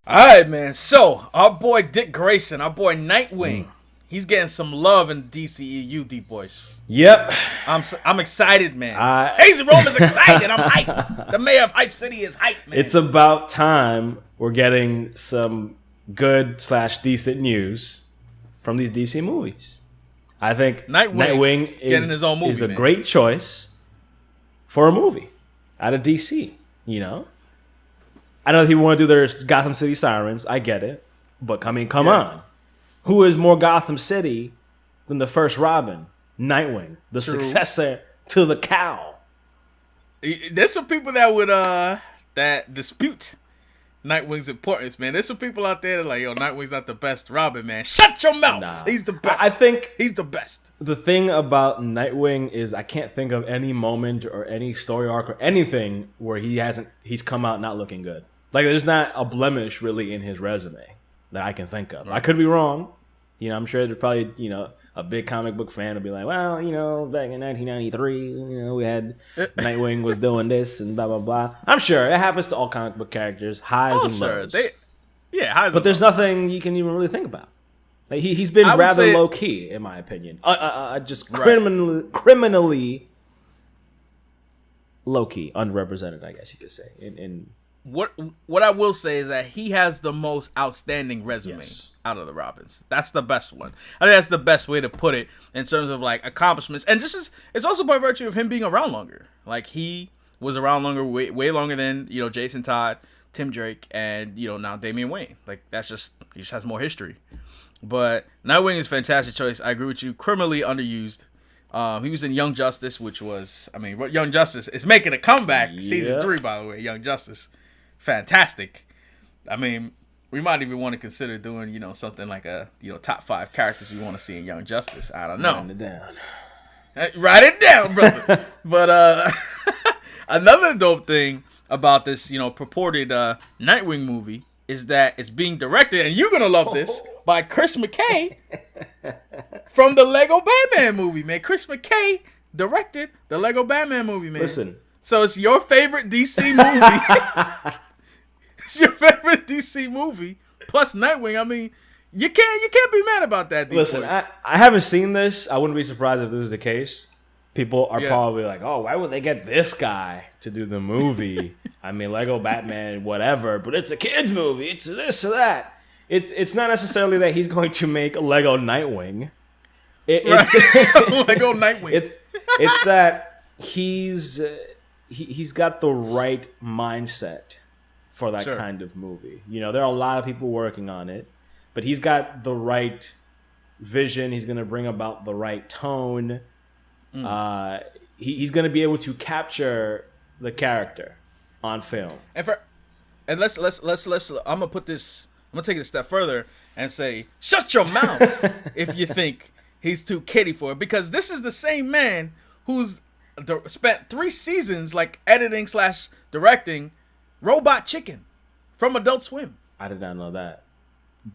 All right, man. So our boy Dick Grayson, our boy Nightwing, he's getting some love in DCEU, DeepBoyce. Yep. I'm excited, man. HazyRome is excited. I'm hyped. The mayor of Hype City is hyped, man. It's about time we're getting some good/decent news from these DC movies. I think Nightwing is, his own movie, is a great choice for a movie out of DC, you know? I know that people want to do their Gotham City Sirens. I get it. But, come on. Who is more Gotham City than the first Robin? Nightwing. The successor to the Cowl. There's some people that would that dispute Nightwing's importance, man. There's some people out there that are like, yo, Nightwing's not the best Robin, man. Shut your mouth. Nah. He's the best. I think he's the best. The thing about Nightwing is I can't think of any moment or any story arc or anything where he's come out not looking good. Like, there's not a blemish really in his resume that I can think of. I could be wrong. You know, I'm sure there's probably, you know, a big comic book fan will be like, well, you know, back in 1993, you know, we had Nightwing was doing this and blah, blah, blah. I'm sure it happens to all comic book characters, highs and lows. Highs. But there's nothing you can even really think about. Like, he's been rather low key, in my opinion. Just criminally low key, underrepresented, I guess you could say. What I will say is that he has the most outstanding resume out of the Robins. That's the best one. I think that's the best way to put it in terms of like accomplishments. And it's also by virtue of him being around longer. Like, he was around longer, way longer than, you know, Jason Todd, Tim Drake, and, you know, now Damian Wayne. Like, he just has more history. But Nightwing is a fantastic choice. I agree with you. Criminally underused. He was in Young Justice, which was, I mean, Young Justice is making a comeback. Season 3, by the way, Young Justice. Fantastic. I mean, we might even want to consider doing, you know, something like a, you know, top 5 characters we want to see in Young Justice. I don't know. Write it down, brother. But another dope thing about this, you know, purported Nightwing movie is that it's being directed, and you're gonna love this, by Chris McKay from the Lego Batman movie, man. Chris McKay directed the Lego Batman movie, man. Listen. So it's your favorite DC movie. It's your favorite DC movie plus Nightwing. I mean, you can't be mad about that. Listen, I haven't seen this. I wouldn't be surprised if this is the case. People are probably like, "Oh, why would they get this guy to do the movie?" I mean, Lego Batman, whatever, but it's a kids movie. It's this or that. It's not necessarily that he's going to make a Lego Nightwing. It's Lego Nightwing. It's that he's got the right mindset for that kind of movie. You know, there are a lot of people working on it, but he's got the right vision. He's going to bring about the right tone. He's going to be able to capture the character on film. And let's I'm going to take it a step further and say, shut your mouth if you think he's too kiddie for it, because this is the same man who's spent 3 seasons like editing / directing Robot Chicken from Adult Swim. I did not know that,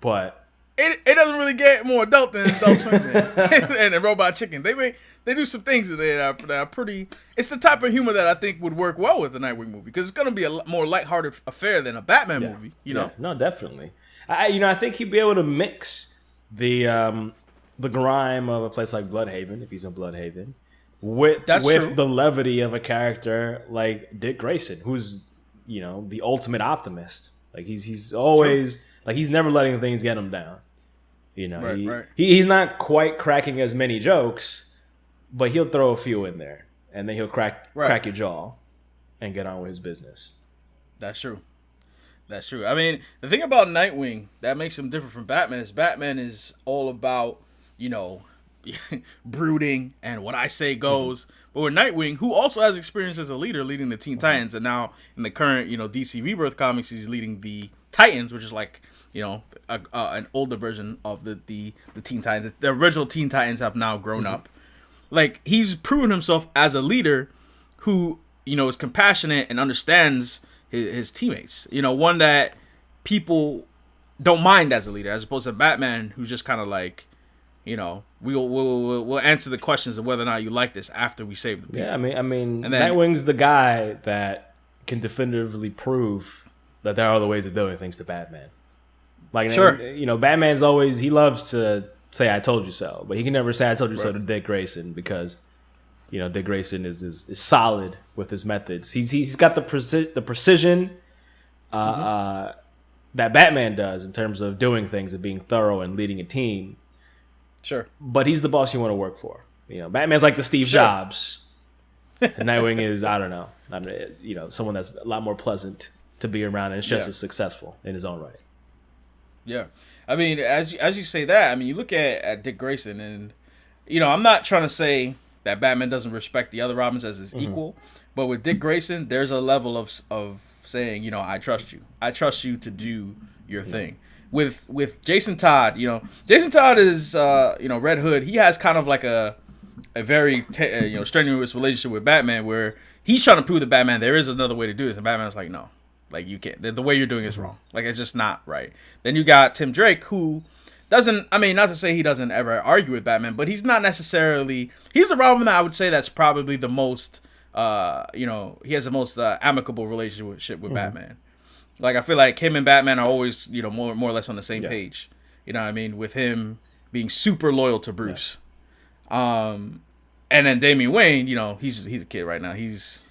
but it doesn't really get more adult than Adult Swim, man. and Robot Chicken, they do some things that are pretty. It's the type of humor that I think would work well with the Nightwing movie, because it's going to be a more lighthearted affair than a Batman movie. You know, no, definitely. I think he'd be able to mix the grime of a place like Bloodhaven, if he's in Bloodhaven, with the levity of a character like Dick Grayson, who's, you know, the ultimate optimist. Like, he's always like, he's never letting things get him down. You know, he's not quite cracking as many jokes, but he'll throw a few in there, and then he'll crack your jaw and get on with his business. That's true. I mean, the thing about Nightwing that makes him different from Batman is all about, you know, brooding and what I say goes. But with Nightwing, who also has experience as a leader leading the Teen Titans, and now in the current, you know, DC Rebirth comics, he's leading the Titans, which is like, you know, an older version of the Teen Titans. The original Teen Titans have now grown up. Like, he's proven himself as a leader who, you know, is compassionate and understands his teammates. You know, one that people don't mind as a leader, as opposed to Batman, who's just kind of like, you know, we'll answer the questions of whether or not you like this after we save the people. Yeah, I mean, and then, Nightwing's the guy that can definitively prove that there are other ways of doing things to Batman. Like, sure. you know, Batman's always, he loves to say "I told you so," but he can never say "I told you so" to Dick Grayson because, you know, Dick Grayson is solid with his methods. He's got the precision that Batman does in terms of doing things and being thorough and leading a team. Sure. But he's the boss you want to work for. You know, Batman's like the Steve Jobs. And Nightwing is, I don't know, you know, someone that's a lot more pleasant to be around and is just as successful in his own right. Yeah. I mean, as you say that, I mean, you look at Dick Grayson and, you know, I'm not trying to say that Batman doesn't respect the other Robins as his equal, but with Dick Grayson, there's a level of saying, you know, I trust you. I trust you to do your thing. With Jason Todd, you know, Jason Todd is, you know, Red Hood. He has kind of like a very, you know, strenuous relationship with Batman where he's trying to prove to Batman there is another way to do this. And Batman's like, no, like you can't. The way you're doing is wrong. Like, it's just not right. Then you got Tim Drake, who doesn't, I mean, not to say he doesn't ever argue with Batman, but he's not necessarily, he's the Robin that I would say that's probably the most, you know, he has the most amicable relationship with Batman. Like, I feel like him and Batman are always, you know, more or less on the same page. You know what I mean? With him being super loyal to Bruce. And then Damian Wayne, you know, he's a kid right now. He's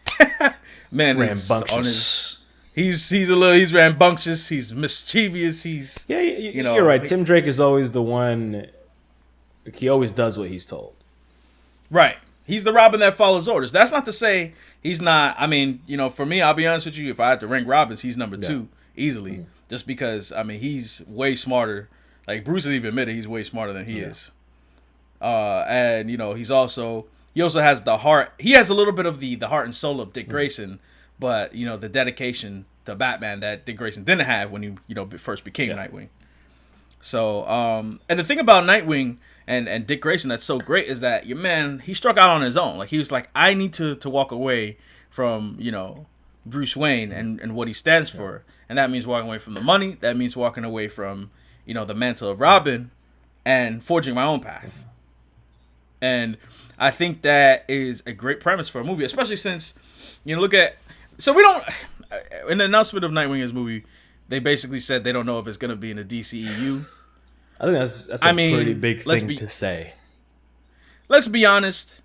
man, rambunctious. He's rambunctious. He's mischievous. He's you know, you're right. Tim Drake is always the one. He always does what he's told. Right. He's the Robin that follows orders. That's not to say he's not. I mean, you know, for me, I'll be honest with you. If I had to rank Robins, he's number 2 easily. Just because, I mean, he's way smarter. Like, Bruce has even admitted he's way smarter than he is. And, you know, he also has the heart. He has a little bit of the heart and soul of Dick Grayson, but, you know, the dedication to Batman that Dick Grayson didn't have when he, you know, first became Nightwing. So, and the thing about Nightwing and Dick Grayson that's so great is that your man, he struck out on his own. Like, he was like, I need to walk away from, you know, Bruce Wayne and what he stands for. And that means walking away from the money. That means walking away from, you know, the mantle of Robin and forging my own path. And I think that is a great premise for a movie, especially since, you know, look at, so we don't, in the announcement of Nightwing's movie, they basically said they don't know if it's going to be in the DCEU. I think that's a pretty big thing to say. Let's be honest.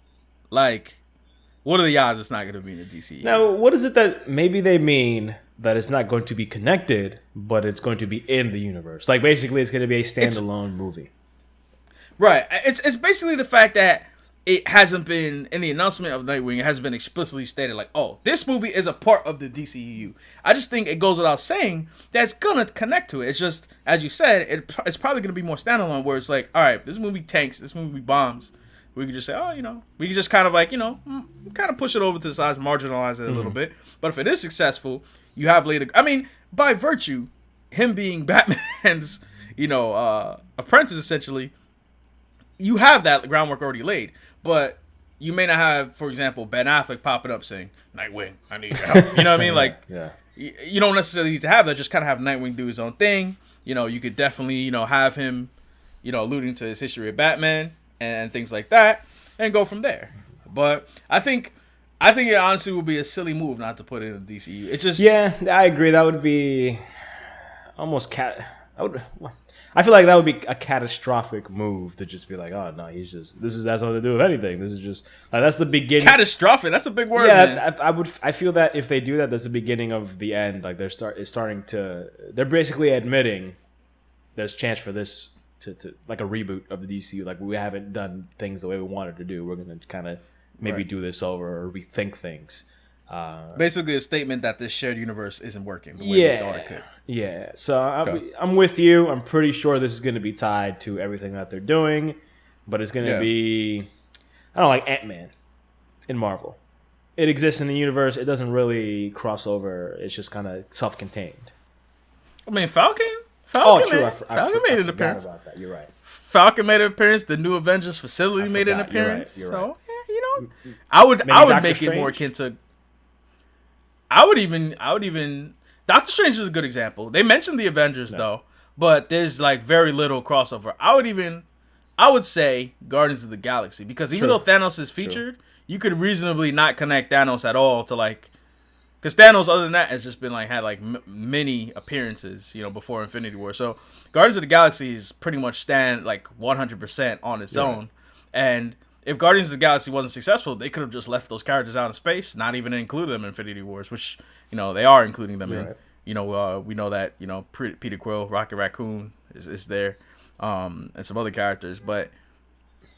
Like, what are the odds it's not going to be in the DCEU? Now, what is it that maybe they mean that it's not going to be connected, but it's going to be in the universe? Like, basically, it's going to be a standalone movie. Right. It's basically the fact that it hasn't been, in the announcement of Nightwing, it hasn't been explicitly stated like, oh, this movie is a part of the DCEU. I just think it goes without saying that it's going to connect to it. It's just, as you said, it's probably going to be more standalone where it's like, all right, if this movie tanks, this movie bombs, we could just say, oh, you know, we could just kind of like, you know, kind of push it over to the side, marginalize it a little bit. But if it is successful, you have later, I mean, by virtue, him being Batman's, you know, apprentice essentially, you have that groundwork already laid, but you may not have, for example, Ben Affleck popping up saying, Nightwing, I need your help. You know what I mean? Like, you don't necessarily need to have that. Just kind of have Nightwing do his own thing. You know, you could definitely, you know, have him, you know, alluding to his history of Batman and things like that and go from there. But I think it honestly would be a silly move not to put it in the DCU. It just... Yeah, I agree. That would be almost I feel like that would be a catastrophic move to just be like, oh no, this has nothing to do with anything. This is just like, that's the beginning. Catastrophic. That's a big word. Yeah, man. I feel that if they do that, that's the beginning of the end. Like they're basically admitting there's chance for this to like a reboot of the DCU. Like, we haven't done things the way we wanted to do. We're gonna kind of maybe do this over or rethink things. Basically, a statement that this shared universe isn't working the way we thought it could. Yeah, so I'm with you. I'm pretty sure this is going to be tied to everything that they're doing, but it's going to be, I don't know, like Ant-Man in Marvel. It exists in the universe. It doesn't really cross over. It's just kind of self-contained. I mean, Falcon true. Falcon made an appearance. About that. You're right. Falcon made an appearance. The new Avengers facility made an appearance. You're right. So, you know, I would make Strange? It more akin to. I would even. Doctor Strange is a good example. They mentioned the Avengers though, but there's like very little crossover. I would say Guardians of the Galaxy, because even though Thanos is featured, you could reasonably not connect Thanos at all to like Because Thanos, other than that, has just been like had like many appearances, before Infinity War. So Guardians of the Galaxy is pretty much stand like 100% on its own. And if Guardians of the Galaxy wasn't successful, they could have just left those characters out in space, not even included them in Infinity Wars, which they are including them in. We know that Peter Quill, Rocket Raccoon is there, and some other characters. But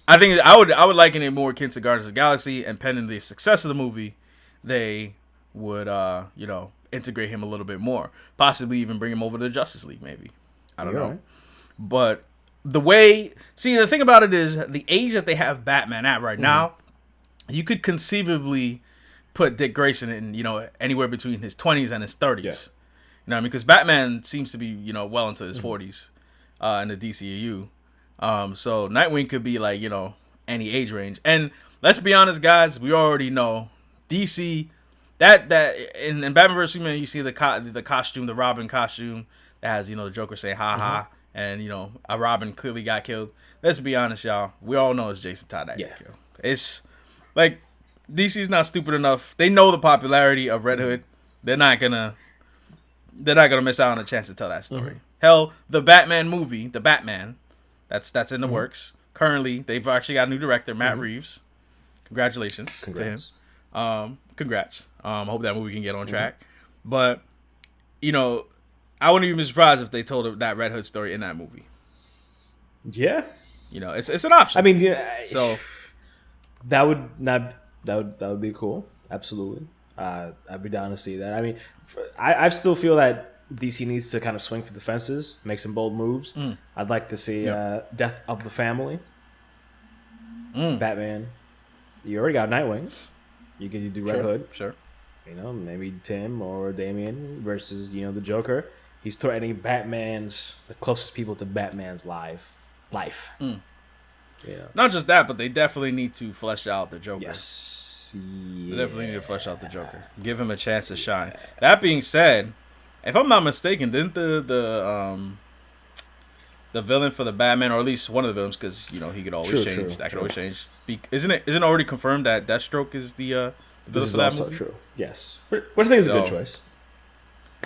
I think I would liken it more akin to Guardians of the Galaxy, and pending the success of the movie, they would integrate him a little bit more, possibly even bring him over to the Justice League, maybe. I don't know. Right. But the thing about it is the age that they have Batman at right now, you could conceivably put Dick Grayson in anywhere between his 20s and his 30s. Yeah. Because Batman seems to be well into his 40s in the DCEU. So Nightwing could be like any age range. And let's be honest, guys, we already know DC. That in Batman vs Superman, you see the costume, the Robin costume that has the Joker saying "ha ha," and a Robin clearly got killed. Let's be honest, y'all. We all know it's Jason Todd that got killed. It's like DC's not stupid enough. They know the popularity of Red Hood. They're not gonna miss out on a chance to tell that story. Hell, the Batman movie, the Batman, that's in the works. Currently, they've actually got a new director, Matt Reeves. Congratulations to him. Congrats. Hope that movie can get on track. But, I wouldn't even be surprised if they told that Red Hood story in that movie. Yeah. It's an option. I mean, so that would be cool. Absolutely. I'd be down to see that. I mean, I still feel that DC needs to kind of swing for the fences, make some bold moves. I'd like to see Death of the Family. Batman. You already got Nightwing. You can do Red Hood. Sure. Maybe Tim or Damian versus, the Joker. He's threatening the closest people to Batman's life. Not just that, but they definitely need to flesh out the Joker. Yes. They definitely need to flesh out the Joker. Give him a chance to shine. That being said, if I'm not mistaken, didn't the villain for the Batman, or at least one of the villains, because he could always change. That could always change. Isn't it already confirmed that Deathstroke is the villain this for that is also movie? True. Yes. What do you think is a good choice?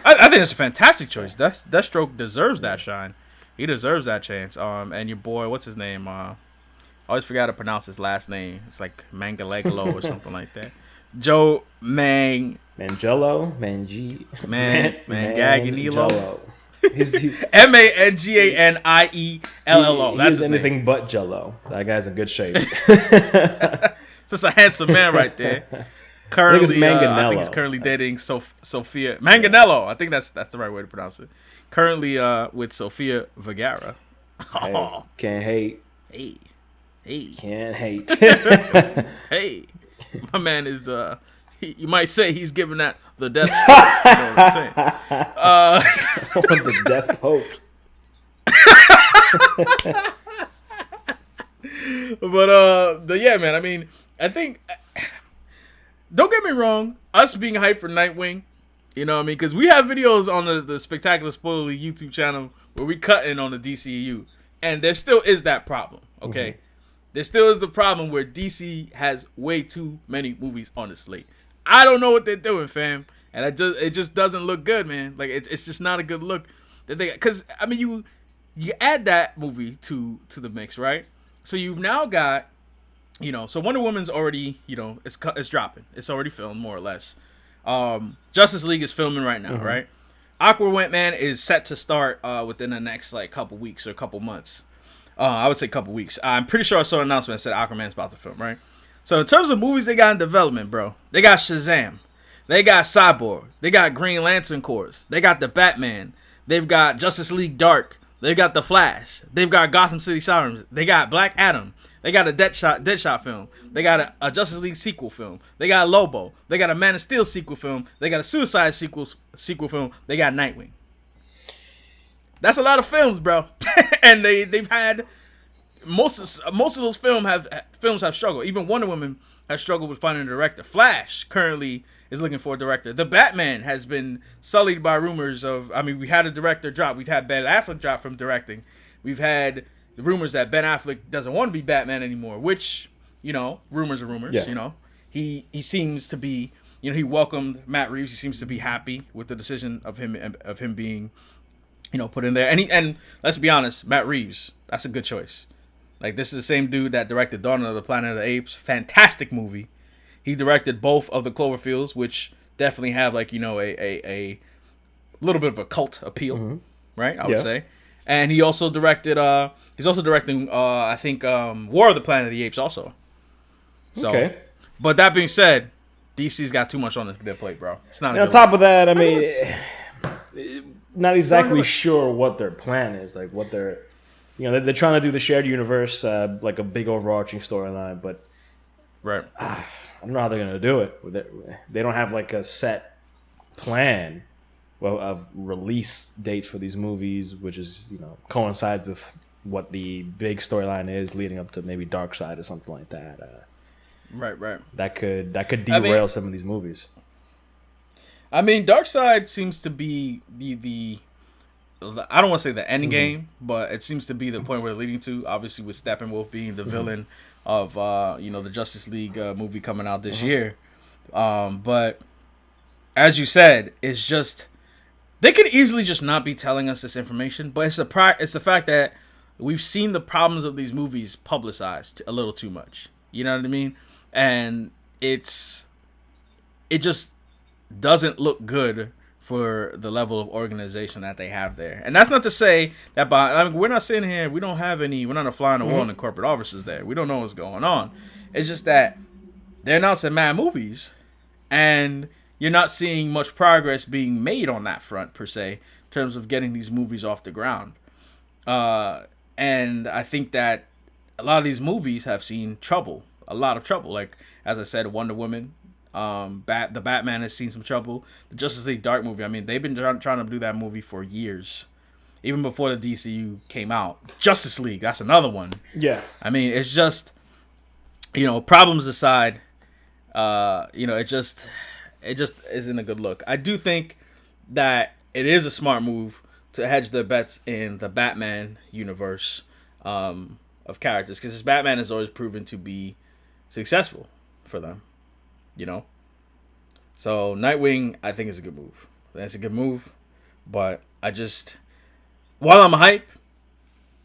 I think it's a fantastic choice. Deathstroke deserves that shine. He deserves that chance. And your boy, what's his name? I always forgot to pronounce his last name. It's like Mangalegolo or something like that. Joe Manganiello. He's Manganiello. That's anything but Jello. That guy's in good shape. That's a handsome man right there. Currently, I think he's currently dating Sophia Manganiello. I think that's the right way to pronounce it. Currently with Sofia Vergara. Hey, can't hate. Hey. Can't hate. Hey. My man is you might say he's giving that the death poke. You know what I'm saying? The death poke. But yeah, man, I mean, I think, don't get me wrong, us being hyped for Nightwing, you know what I mean? Because we have videos on the Spectacular Spoiler YouTube channel where we cut in on the DCEU, and there still is that problem, okay? There still is the problem where DC has way too many movies on the slate. I don't know what they're doing, fam, and it just doesn't look good, man. Like it's just not a good look that they, because I mean you add that movie to the mix, right? So you've now got, so Wonder Woman's already, it's dropping. It's already filmed more or less. Justice League is filming right now, right? Aquaman is set to start within the next couple weeks or couple months. I would say couple weeks. I'm pretty sure I saw an announcement that said Aquaman's about to film, right? So in terms of movies they got in development, bro, they got Shazam, they got Cyborg, they got Green Lantern Corps, they got the Batman, they've got Justice League Dark, they've got the Flash, they've got Gotham City Sirens, they got Black Adam, they got a Deadshot film, they got a Justice League sequel film, they got Lobo, they got a Man of Steel sequel film, they got a Suicide sequel film, they got Nightwing. That's a lot of films, bro. And they've had most of those films have struggled. Even Wonder Woman has struggled with finding a director. Flash currently is looking for a director. The Batman has been sullied by rumors of, we had a director drop. We've had Ben Affleck drop from directing. We've had rumors that Ben Affleck doesn't want to be Batman anymore, which, rumors are rumors. Yeah. He seems to be he welcomed Matt Reeves. He seems to be happy with the decision of him being, put in there. And let's be honest, Matt Reeves, that's a good choice. Like, this is the same dude that directed Dawn of the Planet of the Apes. Fantastic movie. He directed both of the Cloverfields, which definitely have like, a little bit of a cult appeal, right? I would say. And he also directed he's also directing I think War of the Planet of the Apes also. So, okay. But that being said, DC's got too much on their plate, bro. It's not. On top of that, I mean, not exactly sure what their plan is. Like what they're, they're trying to do the shared universe, like a big overarching storyline, but right. I don't know how they're gonna do it. They don't have like a set plan of release dates for these movies, which is coincides with what the big storyline is leading up to maybe Darkseid or something like that. Right. That could derail some of these movies. I mean, Darkseid seems to be the I don't want to say the end game, but it seems to be the point we're leading to. Obviously, with Steppenwolf being the villain of the Justice League movie coming out this year. But as you said, it's just they could easily just not be telling us this information. But it's the fact that we've seen the problems of these movies publicized a little too much. You know what I mean? And it just doesn't look good for the level of organization that they have there. And that's not to say that we're not sitting here, we're not a fly on the wall in the corporate offices there. We don't know what's going on. It's just that they're announcing mad movies and you're not seeing much progress being made on that front per se in terms of getting these movies off the ground. And I think that a lot of these movies have seen a lot of trouble. Like, as I said, Wonder Woman, the Batman has seen some trouble. The Justice League Dark movie, I mean, they've been trying to do that movie for years, even before the DCU came out. Justice League, that's another one. Yeah, I mean, it's just, problems aside, it just isn't a good look. I do think that it is a smart move to hedge their bets in the Batman universe of characters, because Batman has always proven to be successful for them. So Nightwing, I think, is a good move. That's a good move, but while I'm hype,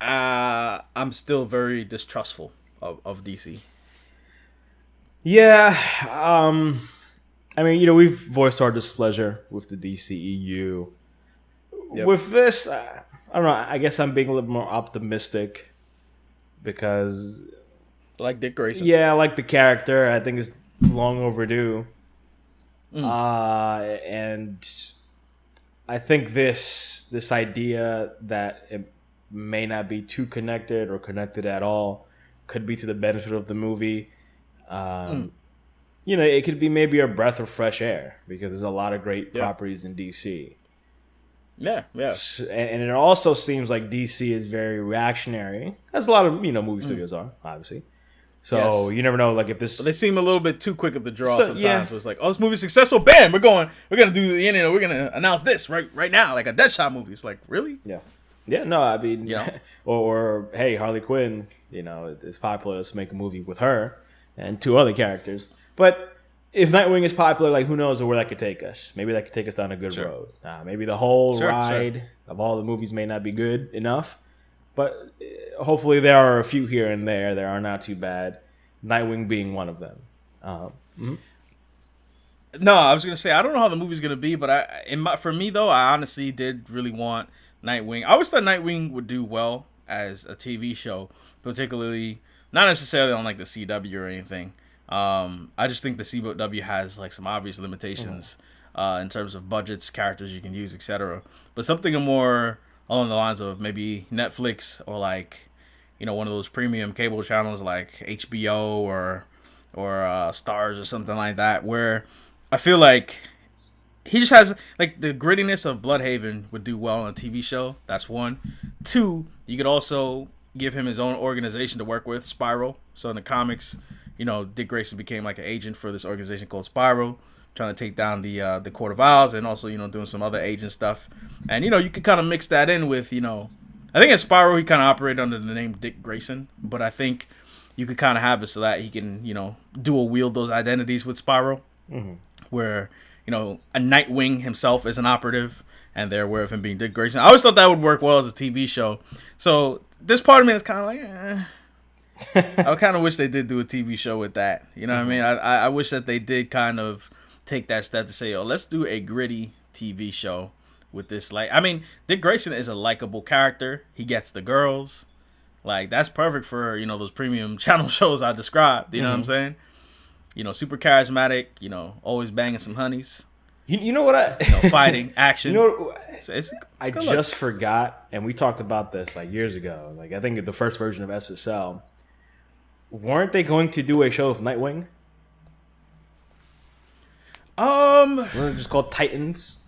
I'm still very distrustful of DC. Yeah, I mean, we've voiced our displeasure with the DCEU. Yep. With this, I don't know. I guess I'm being a little more optimistic because, like Dick Grayson. Yeah, I like the character. I think it's long overdue. And I think this idea that it may not be too connected or connected at all could be to the benefit of the movie. It could be maybe a breath of fresh air because there's a lot of great properties in DC. Yeah. And it also seems like DC is very reactionary, as a lot of movie studios are, obviously. So you never know, like if this. But they seem a little bit too quick of the draw sometimes. Yeah. Where it's like, oh, this movie's successful, bam, we're gonna do the ending, we're gonna announce this right now, like a Deadshot movie. It's like, really? Yeah. No, I mean, or hey, Harley Quinn, it's popular. Let's make a movie with her and two other characters. But if Nightwing is popular, like who knows where that could take us? Maybe that could take us down a good road. Maybe the whole ride of all the movies may not be good enough, but hopefully there are a few here and there that are not too bad. Nightwing being one of them. No, I was gonna say I don't know how the movie's gonna be, but for me though, I honestly did really want Nightwing. I always thought Nightwing would do well as a TV show, particularly not necessarily on like the CW or anything. I just think the CW has like some obvious limitations in terms of budgets, characters you can use, etc. But something more along the lines of maybe Netflix or like one of those premium cable channels like HBO or Stars or something like that, where I feel like he just has like the grittiness of Bloodhaven would do well on a TV show. That's one. Two, you could also give him his own organization to work with, Spiral. So in the comics, Dick Grayson became like an agent for this organization called Spiral, trying to take down the Court of Owls, and also doing some other agent stuff. And you could kind of mix that in with I think at Spiral he kind of operated under the name Dick Grayson, but I think you could kind of have it so that he can wield those identities with Spiral. where, you know, a Nightwing himself is an operative, and they're aware of him being Dick Grayson. I always thought that would work well as a TV show. So this part of me is kind of like, I kind of wish they did do a TV show with that. You know what I mean? I wish that they did kind of take that step to say, yo, let's do a gritty TV show with this. Like, I mean, Dick Grayson is a likable character. He gets the girls. Like, that's perfect for, you know, those premium channel shows I described. You know what I'm saying? You know, super charismatic, you know, always banging some honeys. You know what you know, fighting, action. You know, it's I just forgot, and we talked about this like years ago. Like, I think the first version of SSL. Weren't they going to do a show with Nightwing? Wasn't it just called Titans?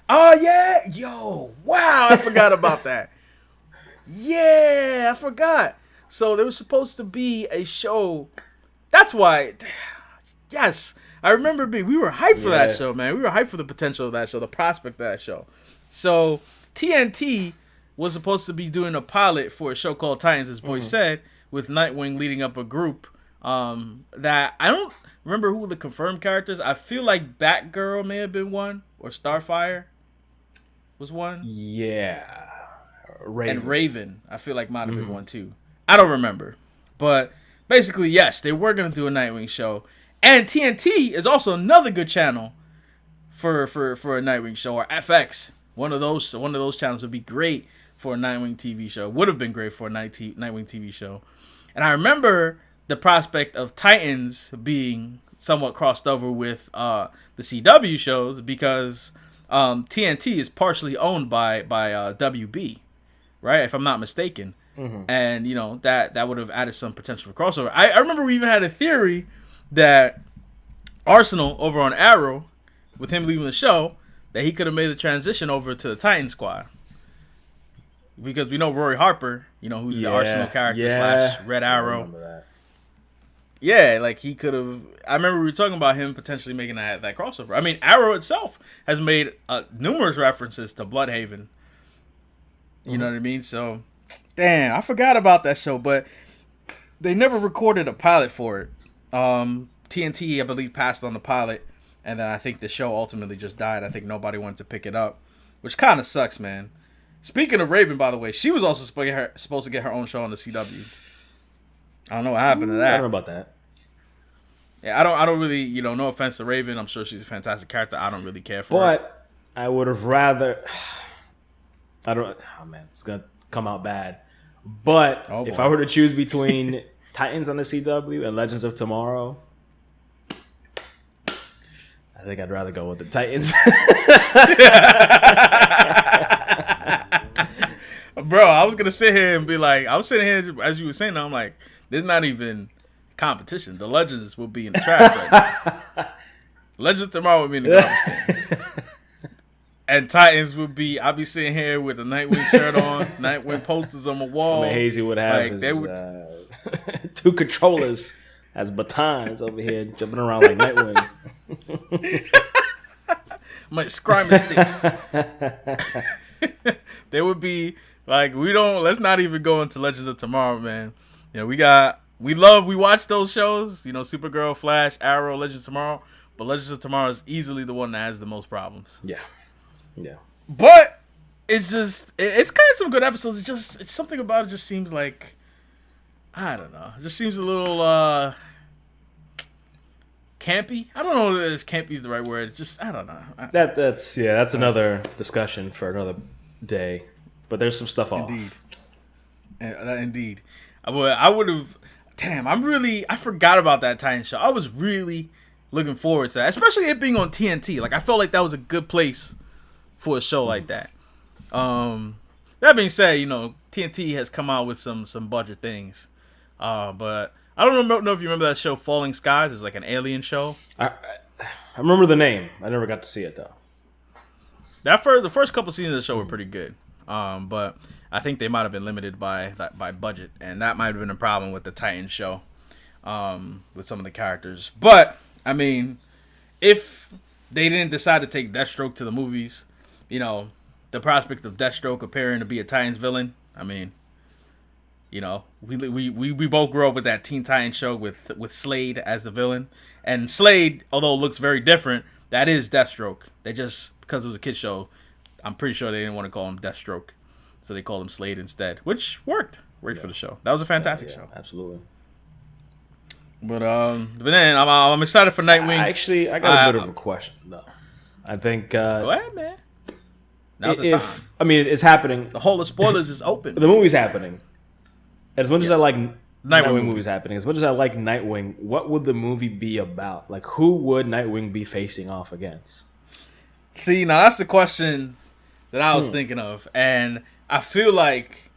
Oh yeah, yo, wow, I forgot about that. Yeah, I forgot. So there was supposed to be a show. That's why. Yes, I remember we were hyped for that show, man. We were hyped for the potential of that show, the prospect of that show. So TNT was supposed to be doing a pilot for a show called Titans, as Boy said, with Nightwing leading up a group. That I don't remember who the confirmed characters. I feel like Batgirl may have been one, or Starfire was one. Yeah. Raven. And Raven, I feel like might have been one too. I don't remember. But basically, yes, they were going to do a Nightwing show. And TNT is also another good channel for a Nightwing show, or FX. One of those channels would be great for a Nightwing TV show. Would have been great for a Nightwing TV show. And I remember the prospect of Titans being somewhat crossed over with the CW shows, because TNT is partially owned by WB, right? If I'm not mistaken. And, you know, that would have added some potential for crossover. I remember we even had a theory that Arsenal over on Arrow, with him leaving the show, that he could have made the transition over to the Titan Squad. Because we know Rory Harper, you know, who's the Arsenal character / Red Arrow. Yeah, like he could have. I remember we were talking about him potentially making that crossover. I mean, Arrow itself has made numerous references to Bloodhaven. You know what I mean? So, damn, I forgot about that show, but they never recorded a pilot for it. TNT, I believe, passed on the pilot, and then I think the show ultimately just died. I think nobody wanted to pick it up, which kind of sucks, man. Speaking of Raven, by the way, she was also supposed to get her own show on the CW. I don't know what happened to that. I don't know about that. Yeah, I don't really, you know, no offense to Raven. I'm sure she's a fantastic character. I don't really care for her. But I would have rather... oh man, it's going to come out bad. But if I were to choose between Titans on the CW and Legends of Tomorrow, I think I'd rather go with the Titans. Bro, I was going to sit here and be like, I was sitting here as you were saying, I'm like, there's not even competition. The Legends will be in the trash right now. Legends of Tomorrow would be in the garbage can. And Titans would be, I'll be sitting here with a Nightwing shirt on, Nightwing posters on my wall. Hazy would have his 2 controllers as batons over here jumping around like Nightwing. My scriming sticks. They would be like, let's not even go into Legends of Tomorrow, man. You know, we watch those shows, you know, Supergirl, Flash, Arrow, Legends of Tomorrow, but Legends of Tomorrow is easily the one that has the most problems. Yeah. Yeah. But it's just, it's kind of some good episodes. It's something about it just seems like, I don't know. It just seems a little campy. I don't know if campy is the right word. Just, I don't know. That's another discussion for another day. But there's some stuff off. Indeed. I would have, I forgot about that Titan show. I was really looking forward to that, especially it being on TNT. Like, I felt like that was a good place for a show like that. That being said, you know, TNT has come out with some budget things. But I don't know if you remember that show Falling Skies. It's like an alien show. I remember the name. I never got to see it though. The first couple seasons of the show were pretty good. But I think they might have been limited by budget, and that might have been a problem with the Titan show, with some of the characters. But I mean, if they didn't decide to take Deathstroke to the movies, you know, the prospect of Deathstroke appearing to be a Titans villain, I mean, You know, we both grew up with that Teen Titans show with Slade as the villain, and Slade, although looks very different, that is Deathstroke. They just, because it was a kid show, I'm pretty sure they didn't want to call him Deathstroke, so they called him Slade instead, which worked for the show. That was a fantastic show. Absolutely. But then I'm excited for Nightwing. I got a bit of a question though. I think go ahead, man. Now's the time. I mean, it's happening. The hole of spoilers is open. The movie's happening. As much as I like Nightwing movies happening, as much as I like Nightwing, what would the movie be about? Like, who would Nightwing be facing off against? See, now that's the question that I was thinking of, and I feel like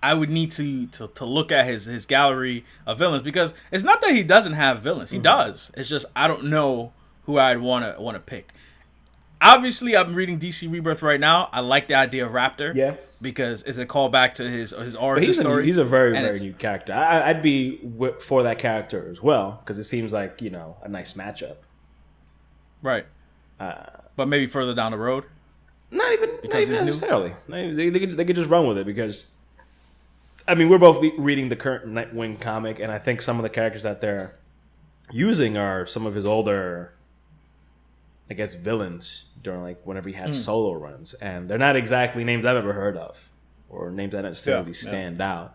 I would need to look at his gallery of villains, because it's not that he doesn't have villains. He does. It's just I don't know who I'd want to pick. Obviously, I'm reading DC Rebirth right now. I like the idea of Raptor. Yeah. Because it's a callback to his origin story. He's a very new character. I'd be for that character as well, because it seems like, a nice matchup. Right. But maybe further down the road. Not even necessarily. They could just run with it, because I mean, we're both reading the current Nightwing comic, and I think some of the characters that they're using are some of his older, I guess, villains during whenever he had solo runs, and they're not exactly names I've ever heard of or names that necessarily stand out.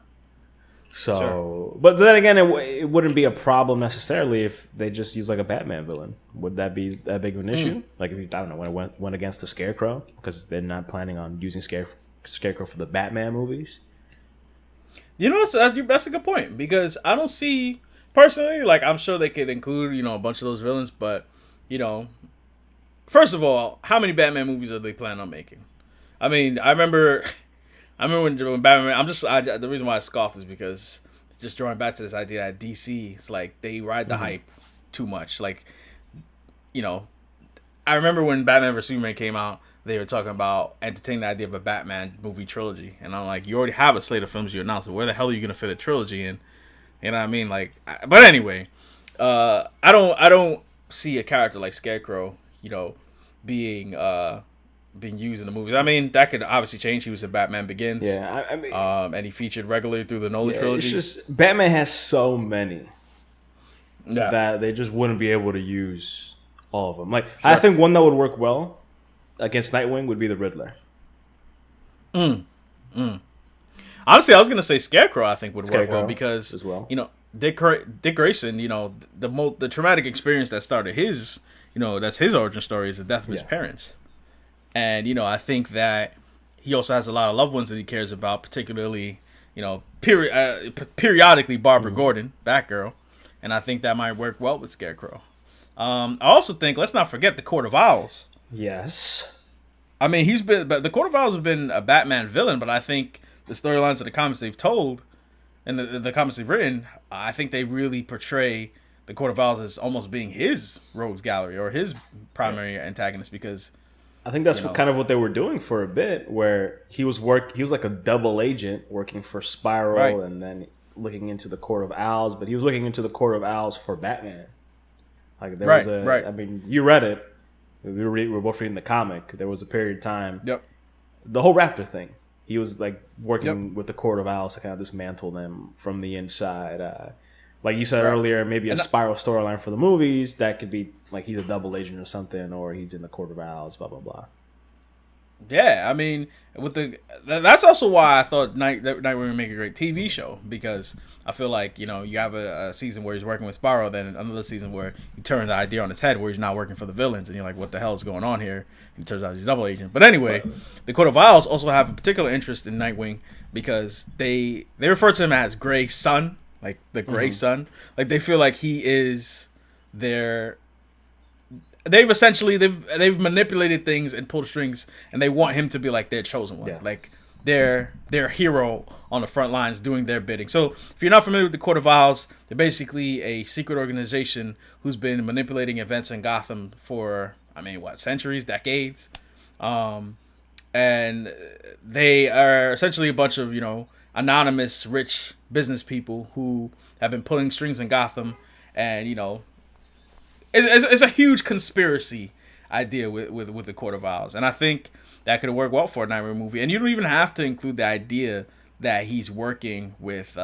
So, But then again, it wouldn't be a problem necessarily if they just use a Batman villain. Would that be that big of an issue? Like if when it went against the Scarecrow, because they're not planning on using Scarecrow for the Batman movies. That's a good point, because I don't see personally. I'm sure they could include a bunch of those villains, but first of all, how many Batman movies are they planning on making? I mean, I remember when Batman. The reason why I scoffed is because it's just drawing back to this idea that DC, it's like they ride the hype too much. I remember when Batman vs Superman came out, they were talking about entertaining the idea of a Batman movie trilogy, and I'm like, you already have a slate of films you announced. Where the hell are you gonna fit a trilogy in? You know what I mean? But anyway, I don't see a character like Scarecrow, being used in the movies. I mean, that could obviously change. He was in Batman Begins. Yeah, I mean, and he featured regularly through the Nolan trilogy. It's just Batman has so many that they just wouldn't be able to use all of them. I think one that would work well against Nightwing would be the Riddler. Honestly, I was gonna say Scarecrow. I think would work well, because as well. Dick Grayson. The traumatic experience that started his. That's his origin story, is the death of his parents. And, I think that he also has a lot of loved ones that he cares about, particularly, periodically Barbara Gordon, Batgirl. And I think that might work well with Scarecrow. I also think, let's not forget the Court of Owls. Yes. I mean, the Court of Owls has been a Batman villain, but I think the storylines of the comics they've told and the comics they've written, I think they really portray the Court of Owls as almost being his rogues gallery or his primary antagonist, because I think that's kind of what they were doing for a bit, where he was like a double agent working for Spiral and then looking into the Court of Owls, but he was looking into the Court of Owls for Batman. There was I mean, you read it. We were both reading the comic. There was a period of time. Yep. The whole Raptor thing. He was working with the Court of Owls to kind of dismantle them from the inside. Like you said earlier, maybe a Spiral storyline for the movies. That could be he's a double agent or something, or he's in the Court of Owls, blah, blah, blah. Yeah, I mean, that's also why I thought Nightwing would make a great TV show, because I feel like, you have a season where he's working with Spiral, then another season where he turns the idea on its head, where he's not working for the villains, and you're like, what the hell is going on here? And it turns out he's a double agent. But anyway, the Court of Owls also have a particular interest in Nightwing, because they refer to him as Gray Son. The Gray Son. They feel like he is their... They've manipulated things and pulled strings, and they want him to be their chosen one. Yeah. Their hero on the front lines doing their bidding. So if you're not familiar with the Court of Owls, they're basically a secret organization who's been manipulating events in Gotham for, centuries, decades. And they are essentially a bunch of, anonymous, rich business people who have been pulling strings in Gotham, and it's a huge conspiracy idea with the Court of Owls, and I think that could work well for a Nightwing movie. And you don't even have to include the idea that he's working with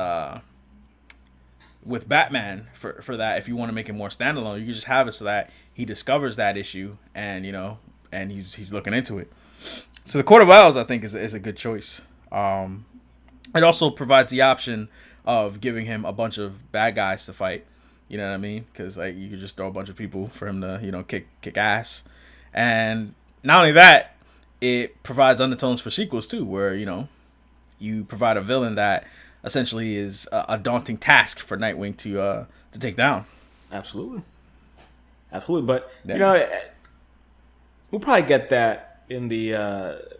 Batman for that. If you want to make it more standalone, you can just have it so that he discovers that issue, and and he's looking into it. So the Court of Owls, I think, is a good choice. It also provides the option of giving him a bunch of bad guys to fight. You know what I mean? Because like you could just throw a bunch of people for him to kick ass, and not only that, it provides undertones for sequels too, where you provide a villain that essentially is a daunting task for Nightwing to take down. Absolutely. But we'll probably get that in the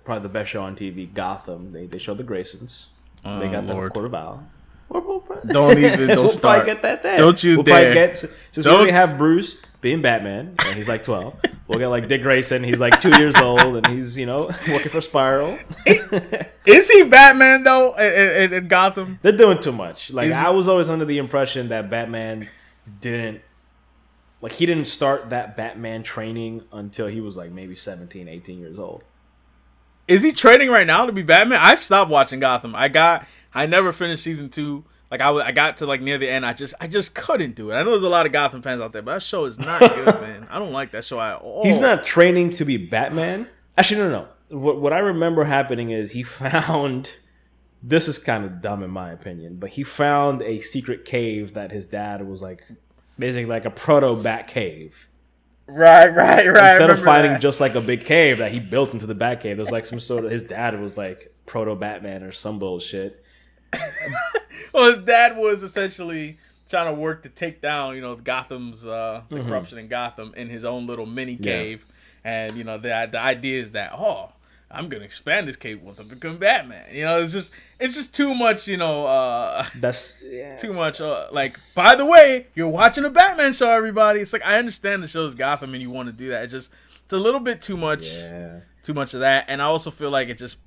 probably the best show on TV, Gotham. They show the Graysons. They got the Court of Owls. Don't we'll start. Probably get that there. Don't you we'll dare. Probably since we already have Bruce being Batman, and he's like 12. We'll get like Dick Grayson. He's like 2 years old, and he's working for Spiral. Is he Batman though? In Gotham, they're doing too much. Like I was always under the impression that Batman didn't start that Batman training until he was like maybe 17, 18 years old. Is he training right now to be Batman? I've stopped watching Gotham. I never finished season 2. Like I got to like near the end. I just couldn't do it. I know there's a lot of Gotham fans out there, but that show is not good, man. I don't like that show at all. He's not training to be Batman. Actually, no. What I remember happening is he found. This is kind of dumb in my opinion, but he found a secret cave that his dad was like, basically like a proto Bat cave. Right. Instead of finding just like a big cave that he built into the Bat cave, there was like some sort of his dad was like proto Batman or some bullshit. Well, his dad was essentially trying to work to take down, Gotham's the corruption in Gotham in his own little mini cave, and the idea is that I'm gonna expand this cave once I become Batman. It's just too much. That's too much. Like, by the way, you're watching a Batman show, everybody. It's like I understand the show's Gotham and you want to do that. It's a little bit too much. Yeah. Too much of that, and I also feel like it just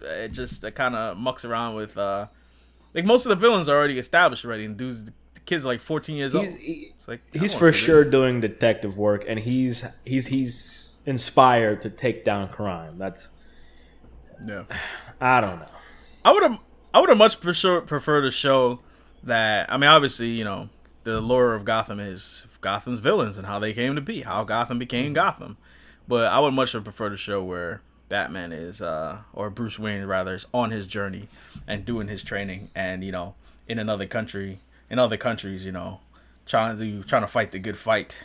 kind of mucks around with. Like most of the villains are already established already, and the kid's like 14 years old. He's for sure doing detective work, and he's inspired to take down crime. I don't know. I would have much preferred a show that obviously the lore of Gotham is Gotham's villains and how they came to be, how Gotham became Gotham, but I would much have preferred a show where Batman is, or Bruce Wayne rather, is on his journey and doing his training, and in other countries, trying to fight the good fight,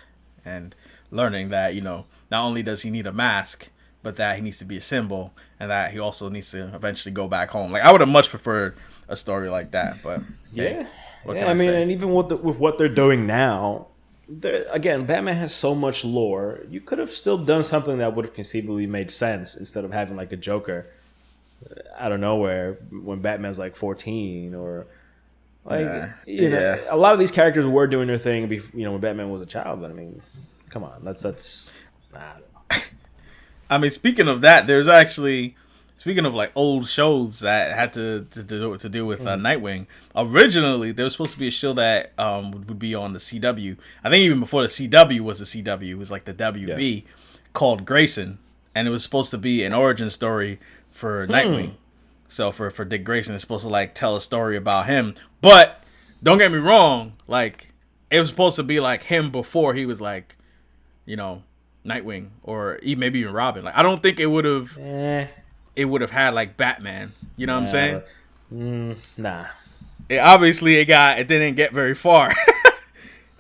and learning that not only does he need a mask, but that he needs to be a symbol, and that he also needs to eventually go back home. Like I would have much preferred a story like that, but and even with what they're doing now. Again, Batman has so much lore. You could have still done something that would have conceivably made sense instead of having like a Joker out of nowhere when Batman's like 14 or like a lot of these characters were doing their thing when Batman was a child. But come on, that's speaking of that, there's actually speaking of like old shows that had to deal with Nightwing. Originally, there was supposed to be a show that would be on the CW. I think even before the CW was the CW, it was like the WB, called Grayson, and it was supposed to be an origin story for Nightwing. So for Dick Grayson, it's supposed to like tell a story about him. But don't get me wrong, like it was supposed to be like him before he was like, Nightwing or maybe even Robin. Like I don't think it would have. It would have had like Batman. You know what I'm saying? Nah. It didn't get very far.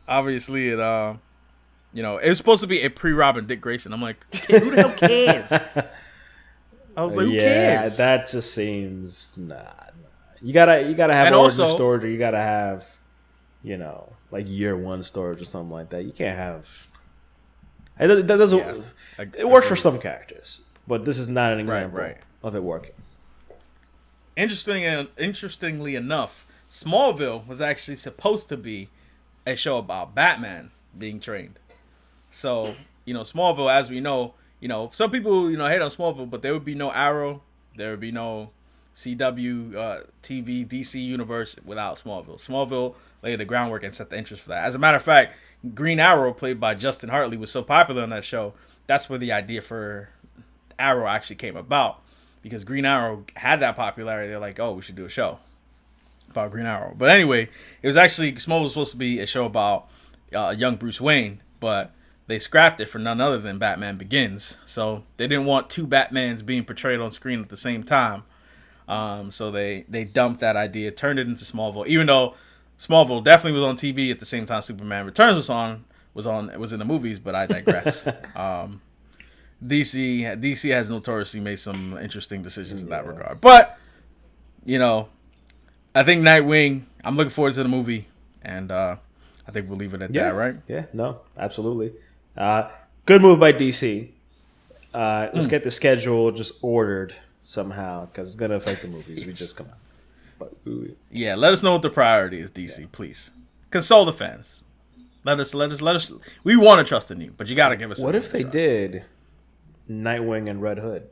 Obviously, it was supposed to be a pre-Robin Dick Grayson. I'm like, who the hell cares? I was like, who cares? That just seems You gotta have origin storage, or you gotta have, like year one storage or something like that. You can't have. That doesn't. Yeah, it works for some characters, but this is not an example of it working. Interestingly enough, Smallville was actually supposed to be a show about Batman being trained. So, Smallville, as we know, some people, hate on Smallville, but there would be no Arrow, there would be no CW, TV, DC universe without Smallville. Smallville laid the groundwork and set the interest for that. As a matter of fact, Green Arrow, played by Justin Hartley, was so popular on that show, that's where the idea for Arrow actually came about. Because Green Arrow had that popularity, they're like, oh, we should do a show. Green Arrow. But anyway, it was actually Smallville was supposed to be a show about young Bruce Wayne, but they scrapped it for none other than Batman Begins. So they didn't want two Batmans being portrayed on screen at the same time. So they dumped that idea, turned it into Smallville, even though Smallville definitely was on TV at the same time Superman Returns was in the movies. But I digress. DC has notoriously made some interesting decisions in that regard. But I think Nightwing. I'm looking forward to the movie, and I think we'll leave it at that, right? Yeah, no, absolutely. Good move by DC. Let's get the schedule just ordered somehow because it's gonna affect the movies. We just come out. But, yeah, let us know what the priority is, DC. Please console the fans. Let us. We want to trust in you, but you got to give us. What if they did Nightwing and Red Hood?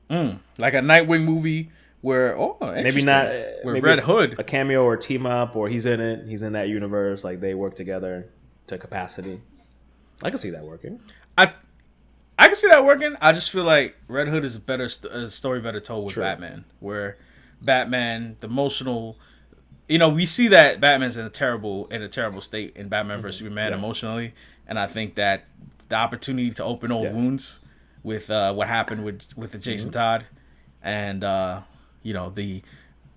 Like a Nightwing movie where maybe not where maybe Red Hood a cameo or team up, or he's in it. He's in that universe. Like they work together to capacity. I can see that working. I can see that working. I just feel like Red Hood is a story better told with Batman, where Batman, the emotional, we see that Batman's in a terrible state in Batman vs Superman emotionally, and I think that the opportunity to open old wounds with what happened with the Jason Todd, and the,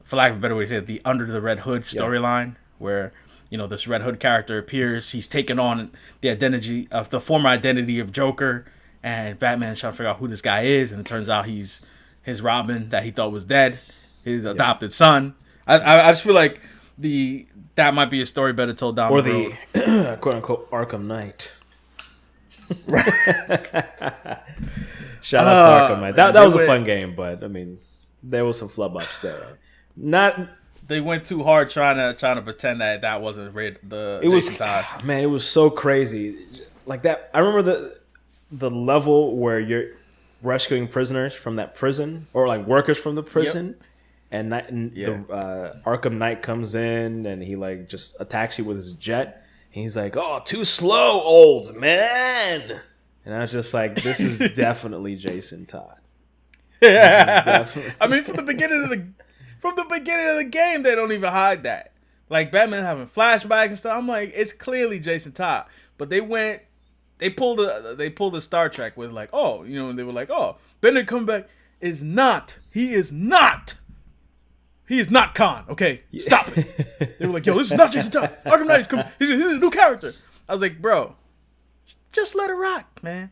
for lack of a better way to say it, the Under the Red Hood storyline where this Red Hood character appears, he's taken on the former identity of Joker. And Batman's trying to figure out who this guy is, and it turns out he's his Robin that he thought was dead, his adopted son. I just feel like that might be a story better told down the road. Or the quote unquote Arkham Knight. Shout out to Arkham Knight. That was a fun game, but I mean, there was some flub ups there. They went too hard trying to pretend that wasn't Jason Todd. Man, it was so crazy, like that. I remember the level where you're rescuing prisoners from that prison, or like workers from the prison, and the Arkham Knight comes in and he like just attacks you with his jet. And he's like, "Oh, too slow, old man." And I was just like, "This is definitely Jason Todd." I mean, from the beginning of the game, they don't even hide that. Like Batman having flashbacks and stuff. I'm like, it's clearly Jason Todd, but they pulled a Star Trek with like, and they were like, Bennett Comeback he is not Khan. Okay, stop it. They were like, this is not Jason Todd. Arkham Knight is coming. He's a new character. I was like, bro, just let it rock, man.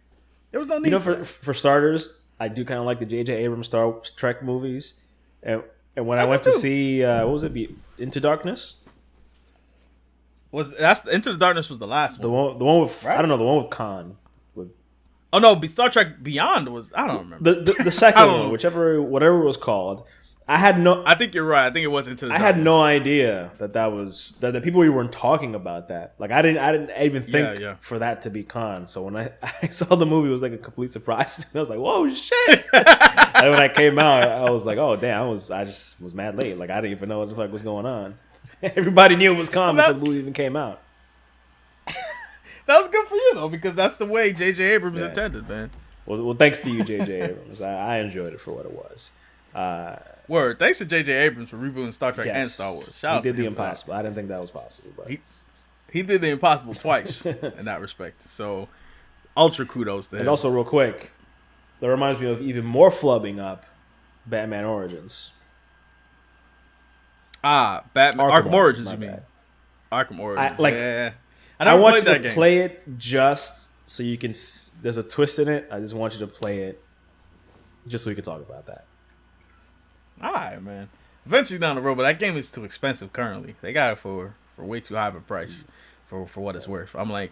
There was no need. For starters, I do kind of like the J.J. Abrams Star Trek movies, and when I went to see what was it, Into Darkness. Into the Darkness was the last one. The one with I don't know, the one with Khan. Oh no, Star Trek Beyond was, I don't remember. The second one, whatever it was called. I think you're right. I think it was Into the Darkness. I had no idea that was that the people weren't talking about that. Like I didn't even think for that to be Khan. So when I saw the movie, it was like a complete surprise. I was like, whoa, shit. And when I came out, I was like, oh damn, I just was mad late. Like I didn't even know what the fuck was going on. Everybody knew it was Khan before the movie even came out. That was good for you though, because that's the way J.J. Abrams intended, man. Well, thanks to you, J.J. Abrams. I enjoyed it for what it was. Word. Thanks to J.J. Abrams for rebooting Star Trek and Star Wars. He did the impossible. I didn't think that was possible, but he did the impossible twice in that respect. So, ultra kudos to him. And also, real quick, that reminds me of even more flubbing up Batman Origins. Batman Arkham Origins. You mean bad. Arkham Origins? Yeah. I want you to play it just so you can. There's a twist in it. I just want you to play it just so we can talk about that. All right, man. Eventually down the road, but that game is too expensive currently. They got it for way too high of a price for what it's worth. I'm like,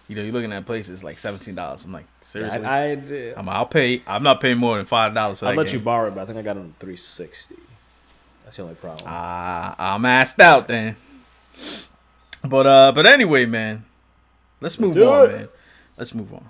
you're looking at places like $17. I'm like, seriously? I'll pay. I'm not paying more than $5 for that game. I'll let you borrow it, but I think I got it on $360. That's the only problem. I'm assed out then. But anyway, man. Let's move on, man. Let's move on.